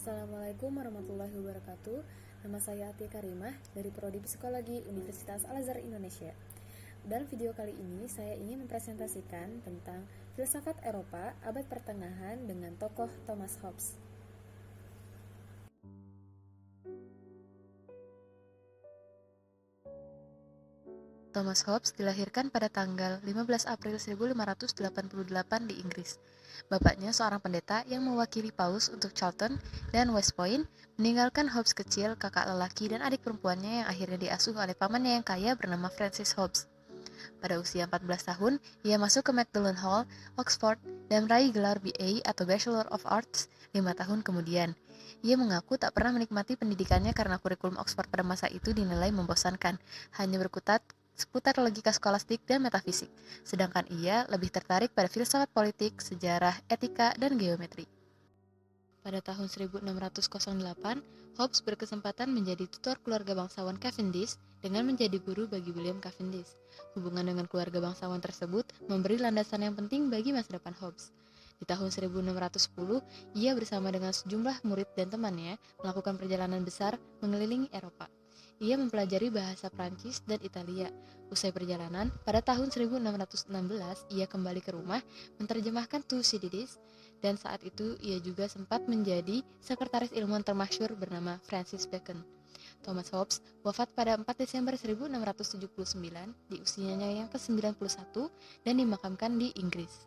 Assalamualaikum warahmatullahi wabarakatuh. Nama saya Atia Karimah dari Prodi Psikologi Universitas Al-Azhar Indonesia. Dalam video kali ini saya ingin mempresentasikan tentang filsafat Eropa abad pertengahan dengan tokoh Thomas Hobbes. Thomas Hobbes dilahirkan pada tanggal 15 April 1588 di Inggris. Bapaknya seorang pendeta yang mewakili Paus untuk Charlton dan West Point, meninggalkan Hobbes kecil, kakak lelaki dan adik perempuannya yang akhirnya diasuh oleh pamannya yang kaya bernama Francis Hobbes. Pada usia 14 tahun, ia masuk ke Magdalen Hall, Oxford, dan meraih gelar BA atau Bachelor of Arts 5 tahun kemudian. Ia mengaku tak pernah menikmati pendidikannya karena kurikulum Oxford pada masa itu dinilai membosankan, hanya berkutat seputar logika skolastik dan metafisik, sedangkan ia lebih tertarik pada filsafat politik, sejarah, etika, dan geometri. Pada tahun 1608, Hobbes berkesempatan menjadi tutor keluarga bangsawan Cavendish dengan menjadi guru bagi William Cavendish. Hubungan dengan keluarga bangsawan tersebut memberi landasan yang penting bagi masa depan Hobbes. Di tahun 1610, ia bersama dengan sejumlah murid dan temannya melakukan perjalanan besar mengelilingi Eropa. Ia mempelajari bahasa Prancis dan Italia. Usai perjalanan, pada tahun 1616, ia kembali ke rumah menerjemahkan Thucydides, dan saat itu ia juga sempat menjadi sekretaris ilmuwan termasyhur bernama Francis Bacon. Thomas Hobbes wafat pada 4 Desember 1679 di usianya yang ke-91 dan dimakamkan di Inggris.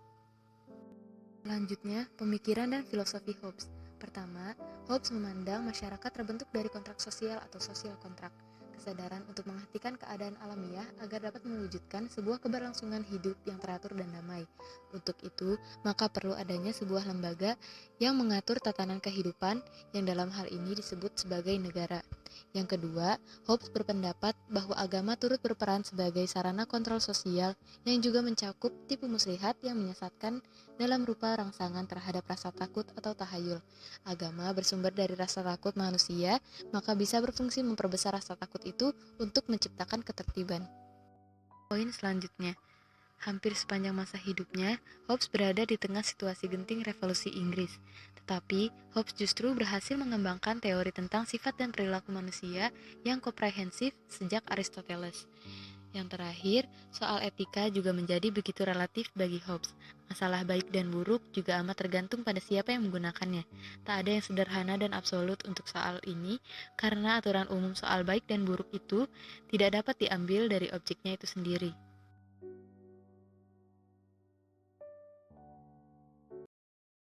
Selanjutnya, pemikiran dan filosofi Hobbes. Pertama, Hobbes memandang masyarakat terbentuk dari kontrak sosial atau social kontrak, kesadaran untuk menghentikan keadaan alamiah agar dapat mewujudkan sebuah keberlangsungan hidup yang teratur dan damai. Untuk itu, maka perlu adanya sebuah lembaga yang mengatur tatanan kehidupan yang dalam hal ini disebut sebagai negara. Yang kedua, Hobbes berpendapat bahwa agama turut berperan sebagai sarana kontrol sosial yang juga mencakup tipu muslihat yang menyesatkan dalam rupa rangsangan terhadap rasa takut atau tahayul. Agama bersumber dari rasa takut manusia, maka bisa berfungsi memperbesar rasa takut itu untuk menciptakan ketertiban. Poin selanjutnya, hampir sepanjang masa hidupnya, Hobbes berada di tengah situasi genting revolusi Inggris. Tetapi, Hobbes justru berhasil mengembangkan teori tentang sifat dan perilaku manusia yang komprehensif sejak Aristoteles. Yang terakhir, soal etika juga menjadi begitu relatif bagi Hobbes. Masalah baik dan buruk juga amat tergantung pada siapa yang menggunakannya. Tak ada yang sederhana dan absolut untuk soal ini, karena aturan umum soal baik dan buruk itu tidak dapat diambil dari objeknya itu sendiri.